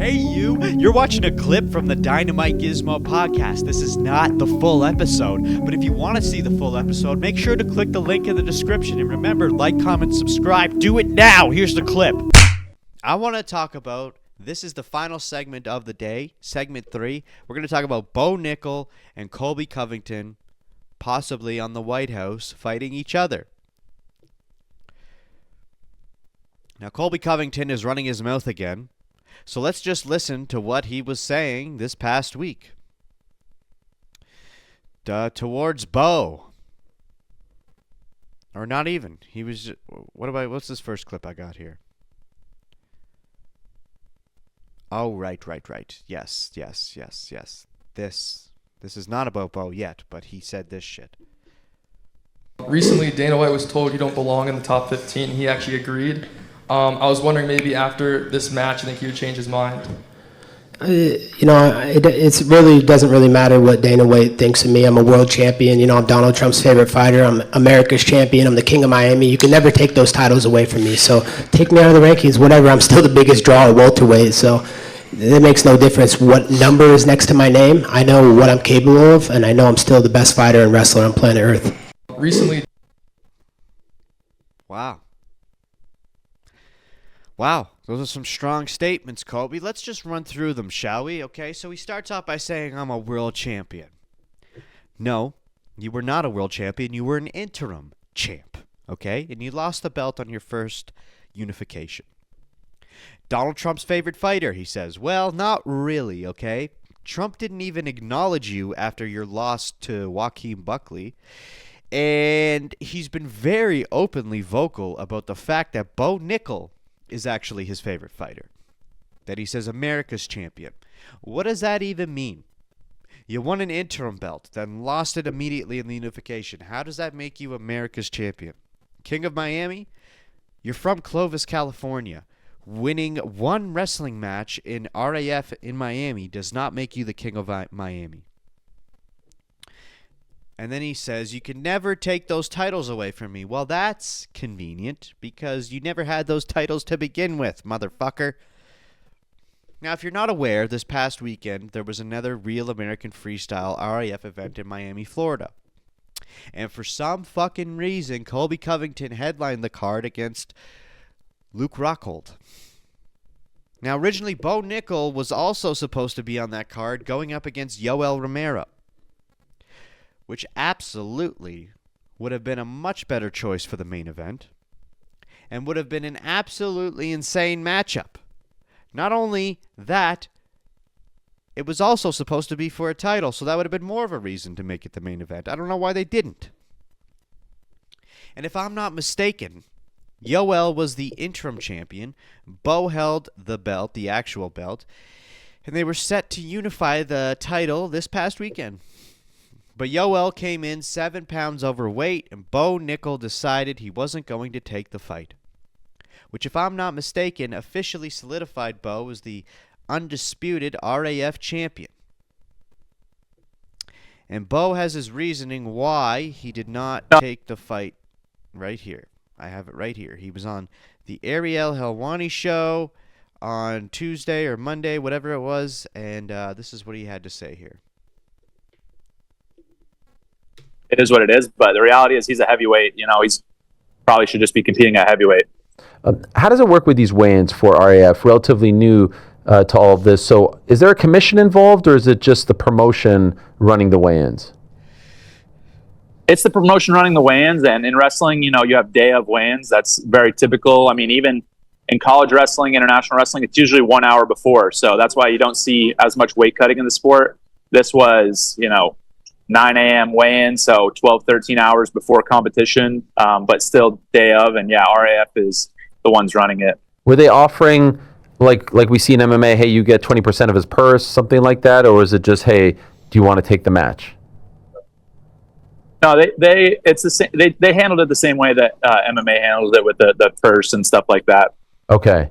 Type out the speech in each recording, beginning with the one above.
Hey you're watching a clip from the DynamiteGizmo Podcast. This is not the full episode, but if you want to see the full episode, make sure to click the link in the description. And remember, like, comment, subscribe. Do it now. Here's the clip. I want to talk about, this is the final segment of the day, segment 3. We're going to talk about Bo Nickal and Colby Covington, possibly on the White House, fighting each other. Now, Colby Covington is running his mouth again. So let's just listen to what he was saying this past week towards Bo. Or not even. He was just, what's this first clip I got here? Oh, right. Yes. This is not about Bo yet, but he said this shit. Recently, Dana White was told you don't belong in the top 15. He actually agreed. I was wondering maybe after this match, you think he would change his mind? It really doesn't really matter what Dana White thinks of me. I'm a world champion. I'm Donald Trump's favorite fighter. I'm America's champion. I'm the king of Miami. You can never take those titles away from me. So take me out of the rankings, whatever. I'm still the biggest draw at welterweight. So it makes no difference what number is next to my name. I know what I'm capable of, and I know I'm still the best fighter and wrestler on planet Earth. Recently. Wow, those are some strong statements, Colby. Let's just run through them, shall we? Okay, so he starts off by saying, I'm a world champion. No, you were not a world champion. You were an interim champ, okay? And you lost the belt on your first unification. Donald Trump's favorite fighter, he says. Well, not really, okay? Trump didn't even acknowledge you after your loss to Joaquin Buckley. And he's been very openly vocal about the fact that Bo Nickal is actually his favorite fighter. That he says America's champion. What does that even mean? You won an interim belt, then lost it immediately in the unification. How does that make you America's champion? King of Miami? You're from Clovis, California. Winning one wrestling match in RAF in Miami does not make you the king of Miami. And then he says, you can never take those titles away from me. Well, that's convenient because you never had those titles to begin with, motherfucker. Now, if you're not aware, this past weekend, there was another Real American Freestyle RAF event in Miami, Florida. And for some fucking reason, Colby Covington headlined the card against Luke Rockhold. Now, originally, Bo Nickal was also supposed to be on that card going up against Yoel Romero, which absolutely would have been a much better choice for the main event and would have been an absolutely insane matchup. Not only that, it was also supposed to be for a title, so that would have been more of a reason to make it the main event. I don't know why they didn't. And if I'm not mistaken, Yoel was the interim champion, Bo held the belt, the actual belt, and they were set to unify the title this past weekend. But Yoel came in 7 pounds overweight, and Bo Nickal decided he wasn't going to take the fight, which, if I'm not mistaken, officially solidified Bo as the undisputed RAF champion. And Bo has his reasoning why he did not take the fight right here. I have it right here. He was on the Ariel Helwani show on Tuesday or Monday, whatever it was, and this is what he had to say here. It is what it is, but the reality is he's a heavyweight. He's probably should just be competing at heavyweight. How does it work with these weigh-ins for RAF? Relatively new to all of this. So is there a commission involved, or is it just the promotion running the weigh-ins? It's the promotion running the weigh-ins, and in wrestling, you have day of weigh-ins. That's very typical. I mean, even in college wrestling, international wrestling, it's usually 1 hour before. So that's why you don't see as much weight cutting in the sport. This was, 9 a.m. weigh-in, so 12, 13 hours before competition, but still day of, and yeah, RAF is the ones running it. Were they offering, like we see in MMA, hey, you get 20% of his purse, something like that, or is it just, hey, do you want to take the match? No, it's the same. They handled it the same way that MMA handled it with the purse and stuff like that. Okay.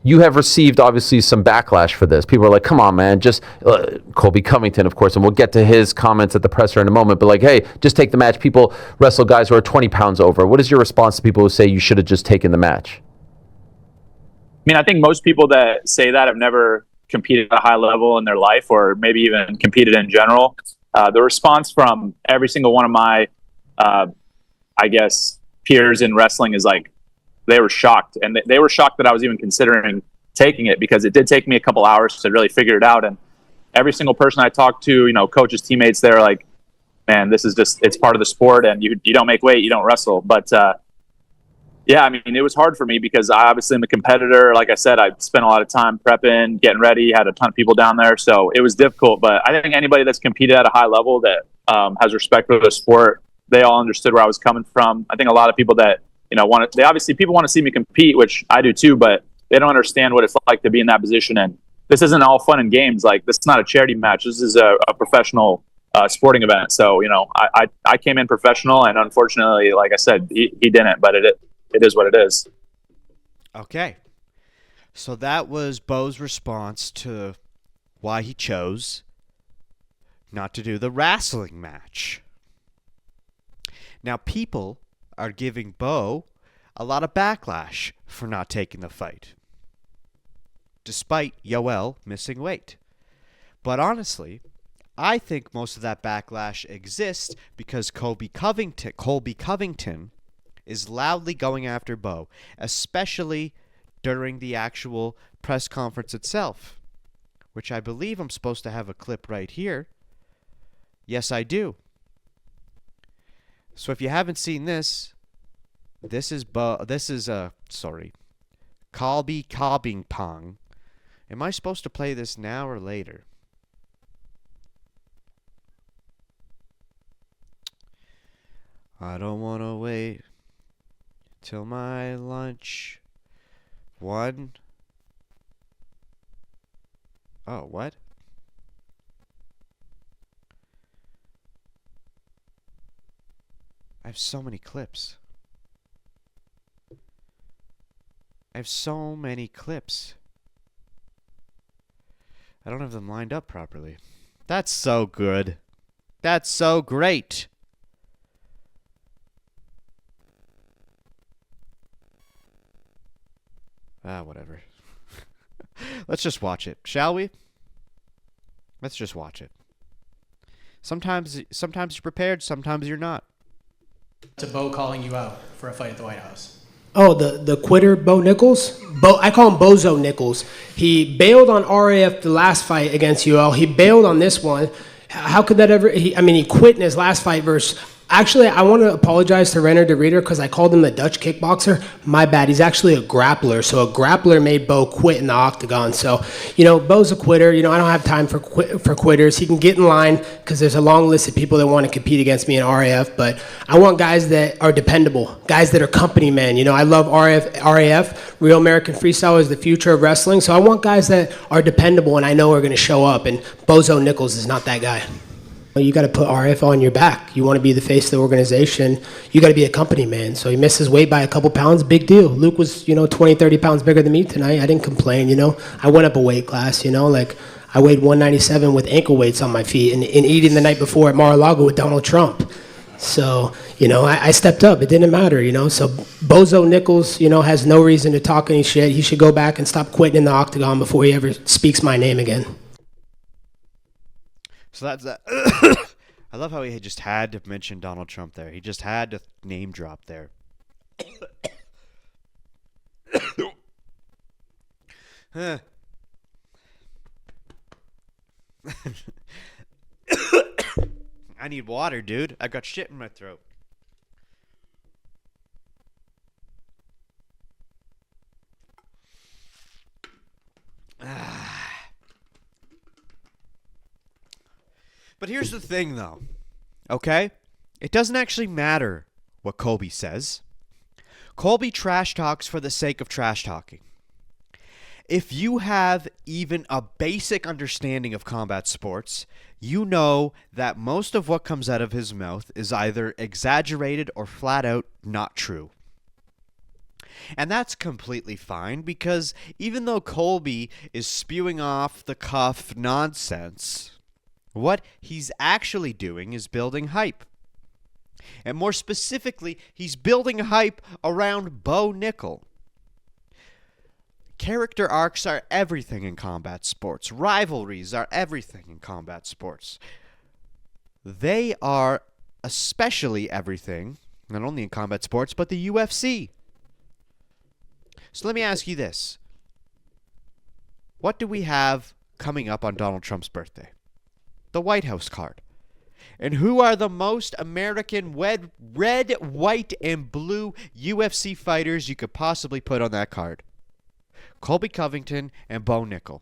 You have received, obviously, some backlash for this. People are like, come on, man, just Colby Covington, of course, and we'll get to his comments at the presser in a moment, but like, hey, just take the match. People wrestle guys who are 20 pounds over. What is your response to people who say you should have just taken the match? mean, I think most people that say that have never competed at a high level in their life, or maybe even competed in general. The response from every single one of my, I guess, peers in wrestling is like, they were shocked. And they were shocked that I was even considering taking it, because it did take me a couple hours to really figure it out. And every single person I talked to, you know, coaches, teammates, they're like, man, this is just, it's part of the sport, and you don't make weight, you don't wrestle. But yeah, I mean, it was hard for me because I obviously am a competitor. Like I said, I spent a lot of time prepping, getting ready, had a ton of people down there. So it was difficult. But I think anybody that's competed at a high level that has respect for the sport, they all understood where I was coming from. I think a lot of people that, you know, people want to see me compete, which I do too, but they don't understand what it's like to be in that position. And this isn't all fun and games. Like, this is not a charity match. This is a professional sporting event. So, you know, I came in professional, and unfortunately, like I said, he didn't, but it is what it is. Okay. So that was Bo's response to why he chose not to do the wrestling match. Now, people are giving Bo a lot of backlash for not taking the fight, despite Yoel missing weight. But honestly, I think most of that backlash exists because Colby Covington is loudly going after Bo, especially during the actual press conference itself, which I believe I'm supposed to have a clip right here. Yes, I do. So if you haven't seen this, this is Colby Covington. Am I supposed to play this now or later? I don't want to wait till my lunch. One. Oh, what? I have so many clips. I don't have them lined up properly. That's so good. That's so great. Whatever. Let's just watch it, shall we? Let's just watch it. Sometimes you're prepared, sometimes you're not. To Bo calling you out for a fight at the White House. Oh, the quitter, Bo Nickal? I call him Bozo Nickals. He bailed on RAF the last fight against UL. He bailed on this one. How could that ever... he quit in his last fight versus... Actually, I want to apologize to Renner de Reader because I called him the Dutch kickboxer. My bad. He's actually a grappler. So a grappler made Bo quit in the octagon. So, Bo's a quitter. I don't have time for quitters. He can get in line because there's a long list of people that want to compete against me in RAF. But I want guys that are dependable, guys that are company men. I love RAF. Real American Freestyle is the future of wrestling. So I want guys that are dependable and I know are going to show up. And Bozo Nickals is not that guy. You got to put RF on your back. You want to be the face of the organization. You got to be a company man. So he missed his weight by a couple pounds. Big deal. Luke was, 20, 30 pounds bigger than me tonight. I didn't complain, I went up a weight class, I weighed 197 with ankle weights on my feet and eating the night before at Mar-a-Lago with Donald Trump. So, I stepped up. It didn't matter, So Bozo Nickals, has no reason to talk any shit. He should go back and stop quitting in the octagon before he ever speaks my name again. So that's that. I love how he just had to mention Donald Trump there. He just had to name drop there. I need water, dude. I got shit in my throat. But here's the thing, though, okay? It doesn't actually matter what Colby says. Colby trash talks for the sake of trash talking. If you have even a basic understanding of combat sports, you know that most of what comes out of his mouth is either exaggerated or flat out not true. And that's completely fine because even though Colby is spewing off the cuff nonsense, what he's actually doing is building hype. And more specifically, he's building hype around Bo Nickal. Character arcs are everything in combat sports. Rivalries are everything in combat sports. They are especially everything, not only in combat sports, but the UFC. So let me ask you this. What do we have coming up on Donald Trump's birthday? The White House card. And who are the most American red, white, and blue UFC fighters you could possibly put on that card? Colby Covington and Bo Nickal.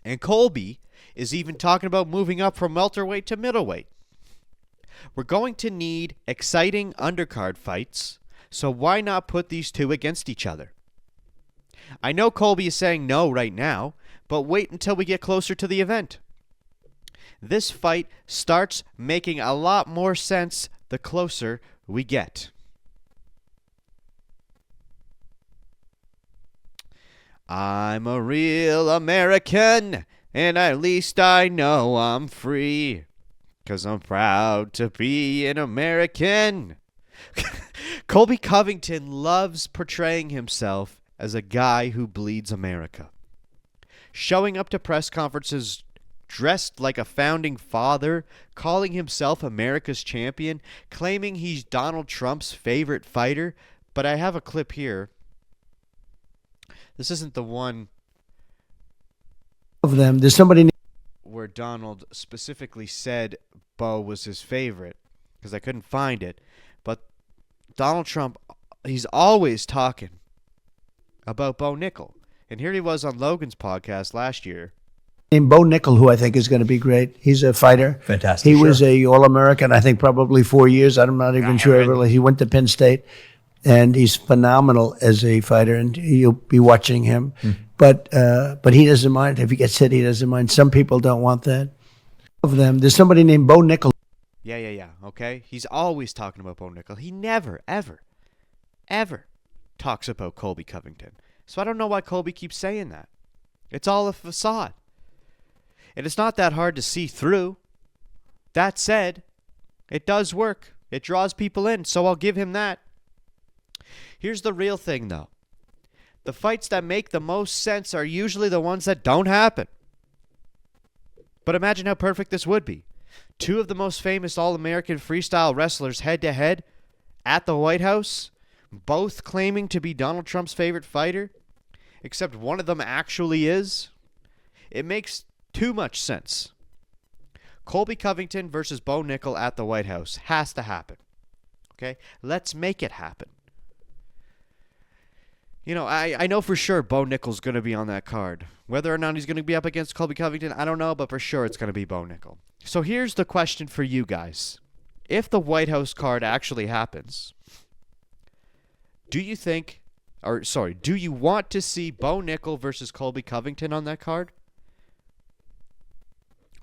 And Colby is even talking about moving up from welterweight to middleweight. We're going to need exciting undercard fights, so why not put these two against each other? I know Colby is saying no right now, but wait until we get closer to the event. This fight starts making a lot more sense the closer we get. I'm a real American, and at least I know I'm free, 'cause I'm proud to be an American. Colby Covington loves portraying himself as a guy who bleeds America. Showing up to press conferences dressed like a founding father, calling himself America's champion, claiming he's Donald Trump's favorite fighter. But I have a clip here. This isn't the one of them. There's somebody where Donald specifically said Bo was his favorite, because I couldn't find it. But Donald Trump, he's always talking about Bo Nickal. And here he was on Logan's podcast last year. named Bo Nickal, who I think is going to be great. He's a fighter. Fantastic. He was a All-American, I think, probably 4 years. I'm not even sure. Really. He went to Penn State, and he's phenomenal as a fighter, and you'll be watching him. But he doesn't mind. If he gets hit, he doesn't mind. Some people don't want that. Of them, there's somebody named Bo Nickal. Yeah. Okay? He's always talking about Bo Nickal. He never, ever talks about Colby Covington. So I don't know why Colby keeps saying that. It's all a facade. And it's not that hard to see through. That said, it does work. It draws people in, so I'll give him that. Here's the real thing, though. The fights that make the most sense are usually the ones that don't happen. But imagine how perfect this would be. Two of the most famous All-American freestyle wrestlers head-to-head at the White House, both claiming to be Donald Trump's favorite fighter, except one of them actually is. It makes too much sense. Colby Covington versus Bo Nickal at the White House has to happen. Okay? Let's make it happen. You know, I know for sure Bo Nickal's going to be on that card. Whether or not he's going to be up against Colby Covington, I don't know, but for sure it's going to be Bo Nickal. So here's the question for you guys. If the White House card actually happens, do you want to see Bo Nickal versus Colby Covington on that card?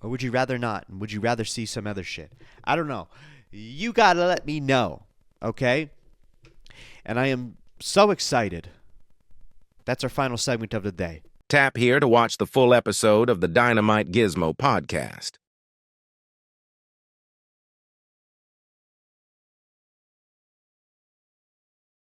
Or would you rather not? Would you rather see some other shit? I don't know. You got to let me know, okay? And I am so excited. That's our final segment of the day. Tap here to watch the full episode of the Dynamite Gizmo podcast.